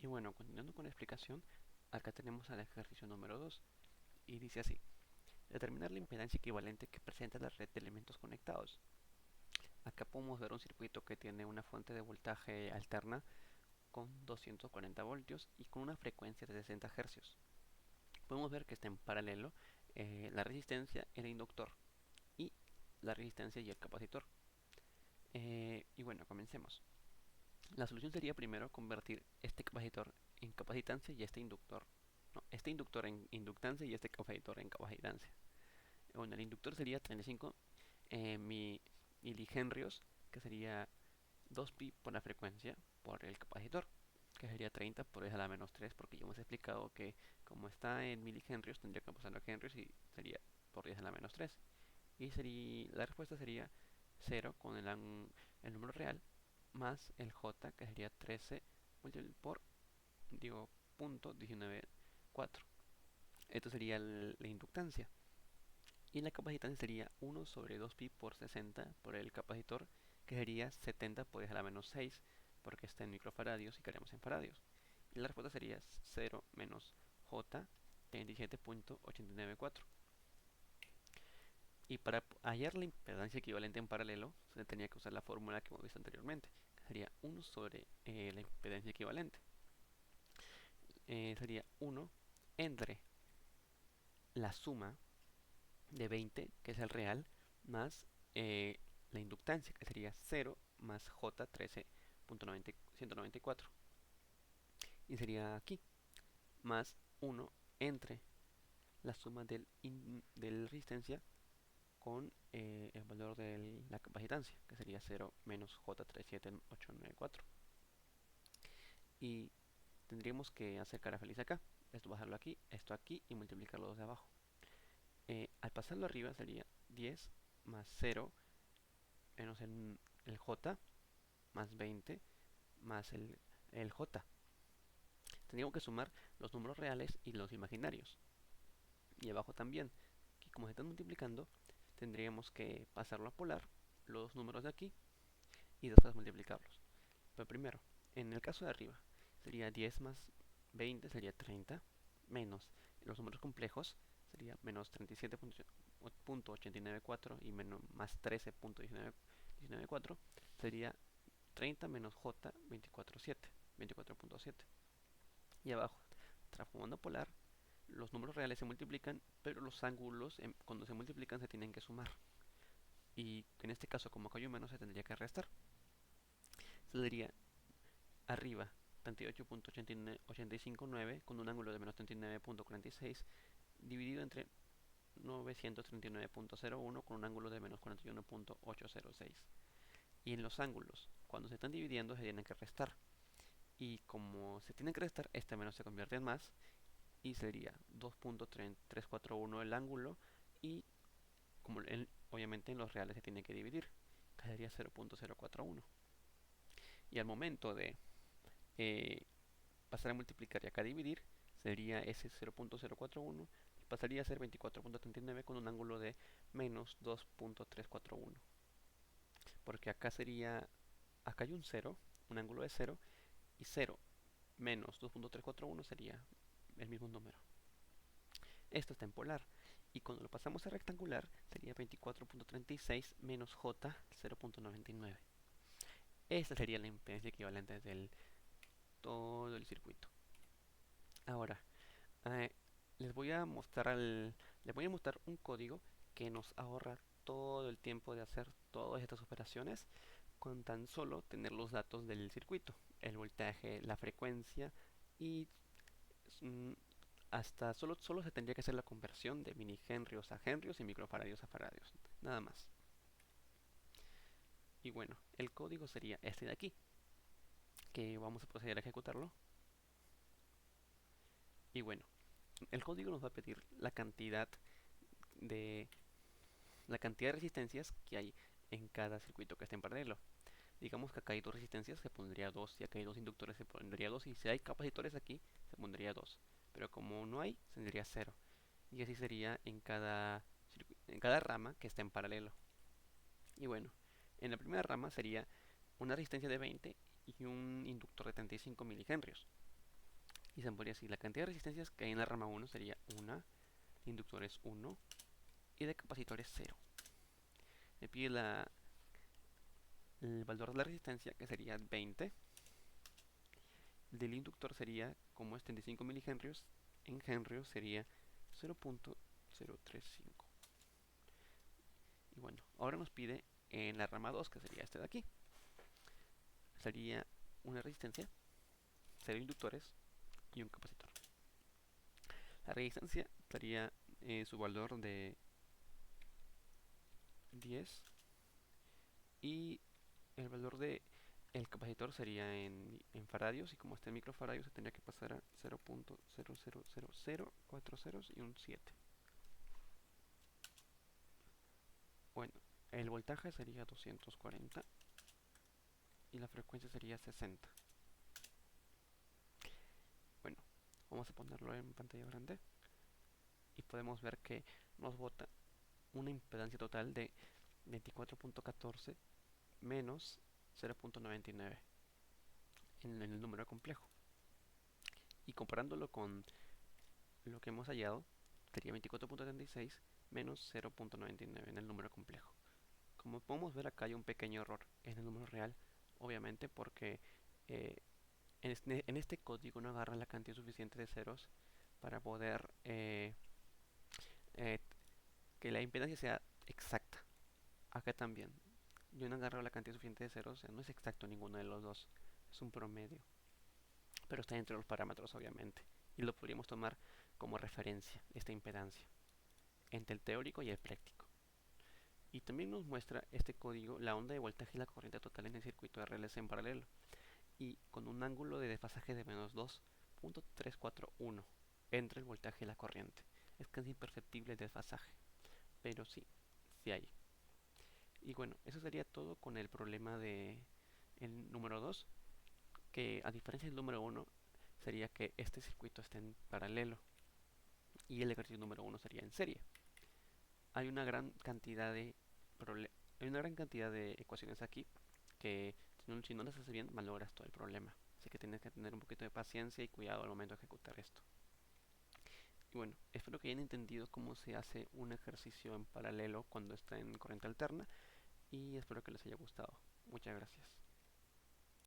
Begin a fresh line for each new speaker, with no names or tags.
Y bueno, continuando con la explicación, acá tenemos al ejercicio número 2 y dice así: determinar la impedancia equivalente que presenta la red de elementos conectados. Acá podemos ver un circuito que tiene una fuente de voltaje alterna con 240 voltios y con una frecuencia de 60 hercios. Podemos ver que está en paralelo la resistencia, el inductor y la resistencia y el capacitor. Y bueno, comencemos. La solución sería primero convertir este capacitor en capacitancia y este inductor en inductancia y este capacitor en capacitancia. Bueno, el inductor sería 35 milihenrios, que sería 2pi por la frecuencia por el capacitor, que sería 30 por 10 a la menos 3, porque ya hemos explicado que como está en milihenrios tendría que pasarlo a henrios y sería por 10 a la menos 3. Y la respuesta sería 0 con el número real más el j, que sería 13 múltiplo por, digo, punto 19,4. Esto sería la inductancia. Y la capacitancia sería 1 sobre 2pi por 60 por el capacitor, que sería 70 por 10 a la menos 6, porque está en microfaradios y queremos en faradios. Y la respuesta sería 0 menos j, 37,894. Y para hallar la impedancia equivalente en paralelo, se tenía que usar la fórmula que hemos visto anteriormente, que sería 1 sobre la impedancia equivalente. Sería 1 entre la suma de 20, que es el real, más la inductancia, que sería 0 más J 13,194. Y sería aquí, más 1 entre la suma del resistencia con el valor de la capacitancia, que sería 0 menos J 37894. Y tendríamos que hacer cara feliz acá. Esto bajarlo aquí y multiplicar los dos de abajo. Al pasarlo arriba sería 10 más 0 menos el J más 20 más el J. Tendríamos que sumar los números reales y los imaginarios. Y abajo también, que como se están multiplicando, tendríamos que pasarlo a polar, los números de aquí, y después multiplicarlos. Pero primero, en el caso de arriba, sería 10 más 20, sería 30, menos los números complejos, sería menos 37,894 y menos más 13,194, sería 30 menos j 24,7. Y abajo, transformando polar, los números reales se multiplican, pero los ángulos cuando se multiplican se tienen que sumar. Y en este caso, como acá hay un menos, se tendría que restar. Se diría arriba 38,859 con un ángulo de menos 39,46 dividido entre 939,01 con un ángulo de menos 41,806. Y en los ángulos, cuando se están dividiendo, se tienen que restar. Y como se tienen que restar, este menos se convierte en más y sería 2,341 el ángulo, y como obviamente en los reales se tiene que dividir, quedaría 0,041. Y al momento de pasar a multiplicar y acá dividir, sería ese 0,041 y pasaría a ser 24,39 con un ángulo de menos 2,341. Porque acá hay un 0, un ángulo de 0, y 0 menos 2,341 sería el mismo número. Esto está en polar. Y cuando lo pasamos a rectangular, sería 24,36 menos j 0,99. Esta sería la impedancia equivalente del todo el circuito. Ahora, eh, les voy a mostrar un código que nos ahorra todo el tiempo de hacer todas estas operaciones con tan solo tener los datos del circuito, el voltaje, la frecuencia y mm, hasta solo se tendría que hacer la conversión de milihenrios a henrios y microfaradios a faradios, nada más. Y bueno, el código sería este de aquí, que vamos a proceder a ejecutarlo. Y bueno, el código nos va a pedir de la cantidad de resistencias que hay en cada circuito que esté en paralelo. Digamos que acá hay dos resistencias, se pondría 2, y acá hay dos inductores, se pondría 2, y si hay capacitores aquí, se pondría 2. Pero como no hay, se tendría 0. Y así sería en cada rama que está en paralelo. Y bueno, en la primera rama sería una resistencia de 20 y un inductor de 35 milihenrios. Y se podría decir, la cantidad de resistencias que hay en la rama 1 sería 1, de inductores 1 y de capacitores 0. Me pide el valor de la resistencia, que sería 20. El del inductor sería, como es 35 milihenrios, en henrios sería 0.035. Y bueno, ahora nos pide en la rama 2, que sería este de aquí. Sería una resistencia, 0 inductores y un capacitor. La resistencia estaría su valor de 10 y el valor de el capacitor sería en faradios, y como está en microfaradios se tendría que pasar a 0.00004 ceros y un 7. Bueno, el voltaje sería 240 y la frecuencia sería 60. Bueno, vamos a ponerlo en pantalla grande y podemos ver que nos bota una impedancia total de 24.14 menos 0.99 en el número complejo. Y comparándolo con lo que hemos hallado, sería 24.76 menos 0.99 en el número complejo. Como podemos ver, acá hay un pequeño error en el número real, obviamente porque eh, en este código no agarra la cantidad suficiente de ceros para poder eh, que la impedancia sea exacta. Acá también, yo no agarro la cantidad suficiente de ceros, o sea, no es exacto ninguno de los dos, es un promedio, pero está entre los parámetros, obviamente, y lo podríamos tomar como referencia, esta impedancia, entre el teórico y el práctico. Y también nos muestra este código la onda de voltaje y la corriente total en el circuito de RLC en paralelo, y con un ángulo de desfasaje de menos 2.341 entre el voltaje y la corriente. Es casi imperceptible el desfasaje, pero sí, sí hay. Y bueno, eso sería todo con el problema de el número 2, que a diferencia del número 1 sería que este circuito está en paralelo y el ejercicio número 1 sería en serie. Hay una gran cantidad de hay una gran cantidad de ecuaciones aquí que si no las haces bien malogras todo el problema. Así que tienes que tener un poquito de paciencia y cuidado al momento de ejecutar esto. Y bueno, espero que hayan entendido cómo se hace un ejercicio en paralelo cuando está en corriente alterna y espero que les haya gustado. Muchas gracias.